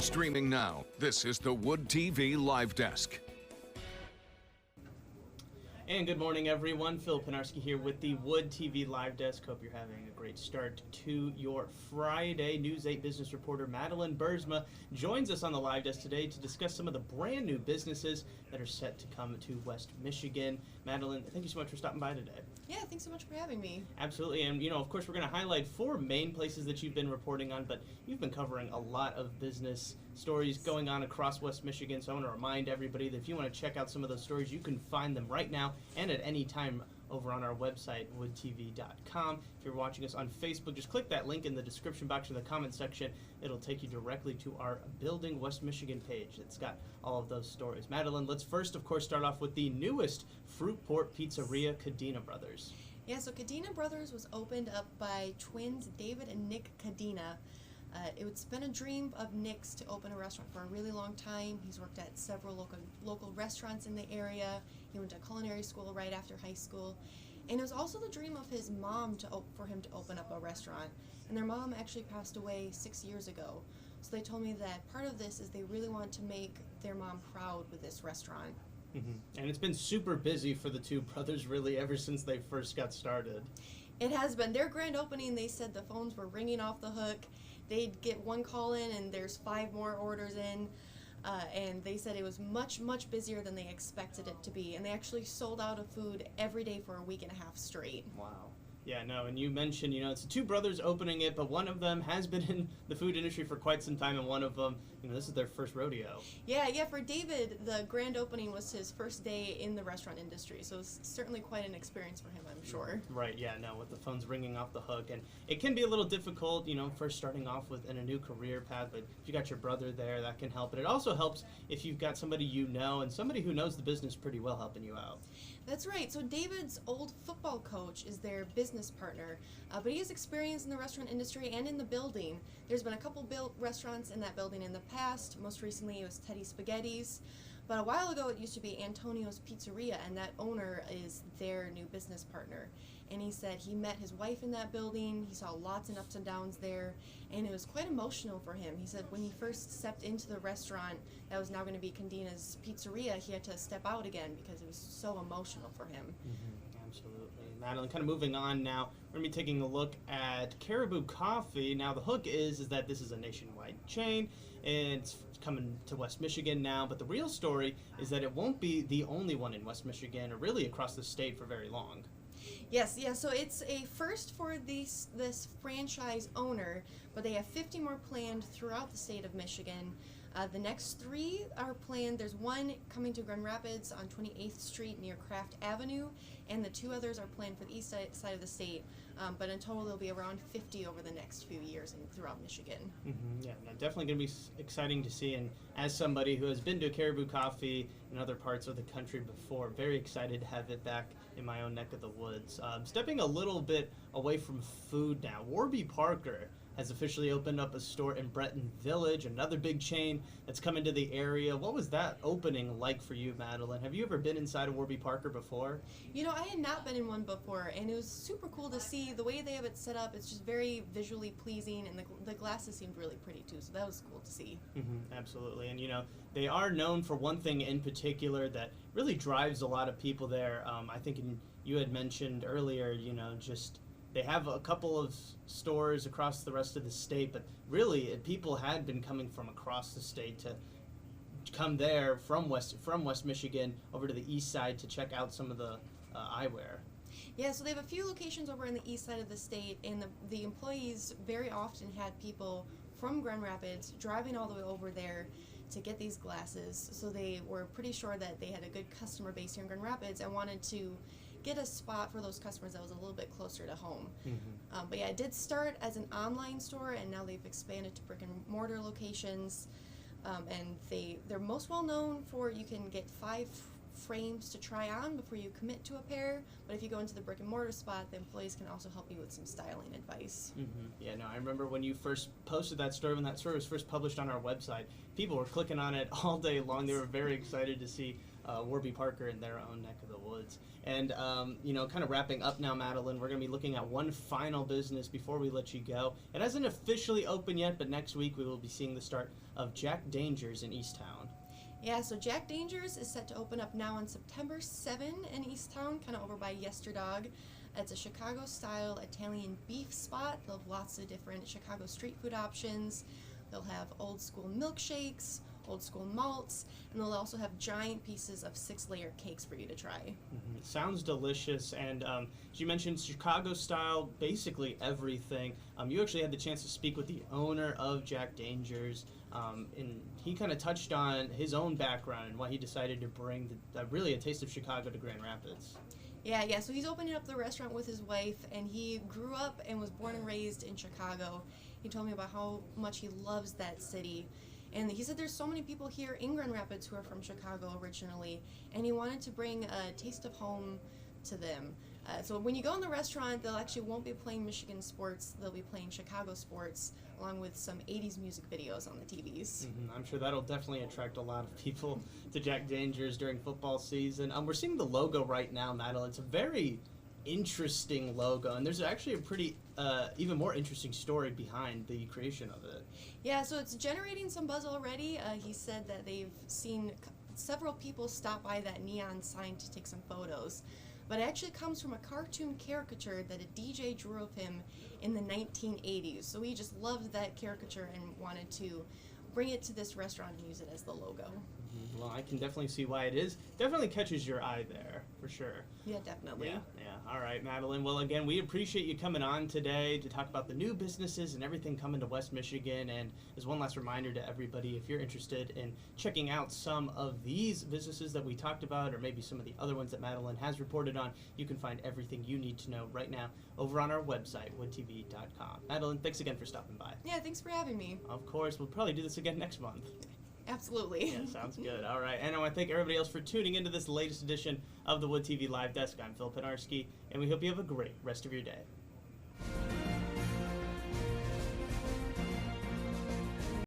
Streaming now, this is the Wood TV Live Desk. And good morning, everyone. Phil Pinarski here with the Wood TV Live Desk. Hope you're having a great start to your Friday. News 8 business reporter Madalyn Buursma joins us on the Live Desk today to discuss some of the brand new businesses that are set to come to West Michigan. Madalyn, thank you so much for stopping by today. Yeah, thanks so much for having me. Absolutely. And, of course, we're going to highlight 4 main places that you've been reporting on, but you've been covering a lot of business stories going on across West Michigan. So I want to remind everybody that if you want to check out some of those stories, you can find them right now and at any time over on our website, woodtv.com. If you're watching us on Facebook, just click that link in the description box or the comment section. It'll take you directly to our Building West Michigan page. It's got all of those stories. Madalyn, let's first, of course, start off with the newest fruit port pizzeria, Cadena Brothers. Yeah, so Cadena Brothers was opened up by twins David and Nick Cadena. It's been a dream of Nick's to open a restaurant for a really long time. He's worked at several local restaurants in the area. He went to culinary school right after high school. And it was also the dream of his mom for him to open up a restaurant. And their mom actually passed away 6 years ago. So they told me that part of this is they really want to make their mom proud with this restaurant. Mm-hmm. And it's been super busy for the two brothers, really, ever since they first got started. It has been. Their grand opening, they said the phones were ringing off the hook. They'd get one call in and there's 5 more orders in. And they said it was much, much busier than they expected it to be. And they actually sold out of food every day for a week and a half straight. Wow. Yeah, no, and you mentioned, it's the two brothers opening it, but one of them has been in the food industry for quite some time, and one of them, this is their first rodeo. Yeah, for David, the grand opening was his first day in the restaurant industry, so it's certainly quite an experience for him, I'm sure. Right, yeah, no, with the phones ringing off the hook, and it can be a little difficult, first starting off in a new career path, but if you got your brother there, that can help. But it also helps if you've got somebody and somebody who knows the business pretty well helping you out. That's right. So David's old football coach is their business partner, but he has experience in the restaurant industry and in the building. There's been a couple restaurants in that building in the past. Most recently it was Teddy Spaghetti's, but a while ago it used to be Antonio's Pizzeria, and that owner is their new business partner. And he said he met his wife in that building. He saw lots of ups and downs there, and it was quite emotional for him. He said when he first stepped into the restaurant that was now going to be Cadena's Pizzeria, he had to step out again because it was so emotional for him. Mm-hmm. Absolutely. Madalyn, kind of moving on now, we're going to be taking a look at Caribou Coffee. Now, the hook is that this is a nationwide chain, and it's coming to West Michigan now, but the real story is that it won't be the only one in West Michigan, or really across the state for very long. Yes, so it's a first for this franchise owner, but they have 50 more planned throughout the state of Michigan. The next 3 are planned. There's one coming to Grand Rapids on 28th Street near Craft Avenue, and the 2 others are planned for the east side of the state. But in total, there'll be around 50 over the next few years throughout Michigan. Mm-hmm. Yeah, no, definitely going to be exciting to see. And as somebody who has been to Caribou Coffee in other parts of the country before, very excited to have it back in my own neck of the woods. Stepping a little bit away from food now, Warby Parker has officially opened up a store in Breton Village, another big chain that's come into the area. What was that opening like for you, Madalyn? Have you ever been inside of Warby Parker before? I had not been in one before, and it was super cool to see the way they have it set up. It's just very visually pleasing, and the glasses seemed really pretty too, so that was cool to see. Mm-hmm, absolutely. And, they are known for one thing in particular that really drives a lot of people there. I think you had mentioned earlier, just they have a couple of stores across the rest of the state, but really people had been coming from across the state to come there from West Michigan over to the east side to check out some of the eyewear. Yeah, so they have a few locations over in the east side of the state, and the employees very often had people from Grand Rapids driving all the way over there to get these glasses. So they were pretty sure that they had a good customer base here in Grand Rapids and wanted to get a spot for those customers that was a little bit closer to home. Mm-hmm. But yeah, it did start as an online store, and now they've expanded to brick and mortar locations. And they're most well known for you can get 5 frames to try on before you commit to a pair, but if you go into the brick and mortar spot, the employees can also help you with some styling advice. Mm-hmm. Yeah, no, I remember when you first posted that story, when that story was first published on our website, people were clicking on it all day long. They were very excited to see Warby Parker in their own neck of the woods. And, kind of wrapping up now, Madalyn, we're going to be looking at one final business before we let you go. It hasn't officially opened yet, but next week we will be seeing the start of Jack Dangers in Easttown. Yeah, so Jack Dangers is set to open up now on September 7 in Easttown, kind of over by Yesterdog. It's a Chicago-style Italian beef spot. They'll have lots of different Chicago street food options. They'll have old-school milkshakes, old-school malts, and they'll also have giant pieces of 6-layer cakes for you to try. Mm-hmm. It sounds delicious, and as you mentioned, Chicago-style, basically everything. You actually had the chance to speak with the owner of Jack Dangers, and he kind of touched on his own background and why he decided to bring really a taste of Chicago to Grand Rapids. Yeah, so he's opening up the restaurant with his wife, and he grew up and was born and raised in Chicago. He told me about how much he loves that city. And he said there's so many people here in Grand Rapids who are from Chicago originally, and he wanted to bring a taste of home to them. So when you go in the restaurant, they'll actually won't be playing Michigan sports, they'll be playing Chicago sports, along with some 80s music videos on the TVs. Mm-hmm. I'm sure that'll definitely attract a lot of people to Jack Dangers during football season. We're seeing the logo right now, Madalyn. It's a very interesting logo, and there's actually a pretty even more interesting story behind the creation of it. Yeah, so it's generating some buzz already. He said that they've seen several people stop by that neon sign to take some photos, but it actually comes from a cartoon caricature that a DJ drew of him in the 1980s. So he just loved that caricature and wanted to bring it to this restaurant and use it as the logo. Well, I can definitely see why it is. Definitely catches your eye there, for sure. Yeah, definitely. Yeah. All right, Madalyn. Well, again, we appreciate you coming on today to talk about the new businesses and everything coming to West Michigan. And as one last reminder to everybody, if you're interested in checking out some of these businesses that we talked about, or maybe some of the other ones that Madalyn has reported on, you can find everything you need to know right now over on our website, woodtv.com. Madalyn, thanks again for stopping by. Yeah, thanks for having me. Of course. We'll probably do this again next month. Absolutely. Yeah, sounds good. All right. And I want to thank everybody else for tuning into this latest edition of the Wood TV Live Desk. I'm Phil Penarski, and we hope you have a great rest of your day.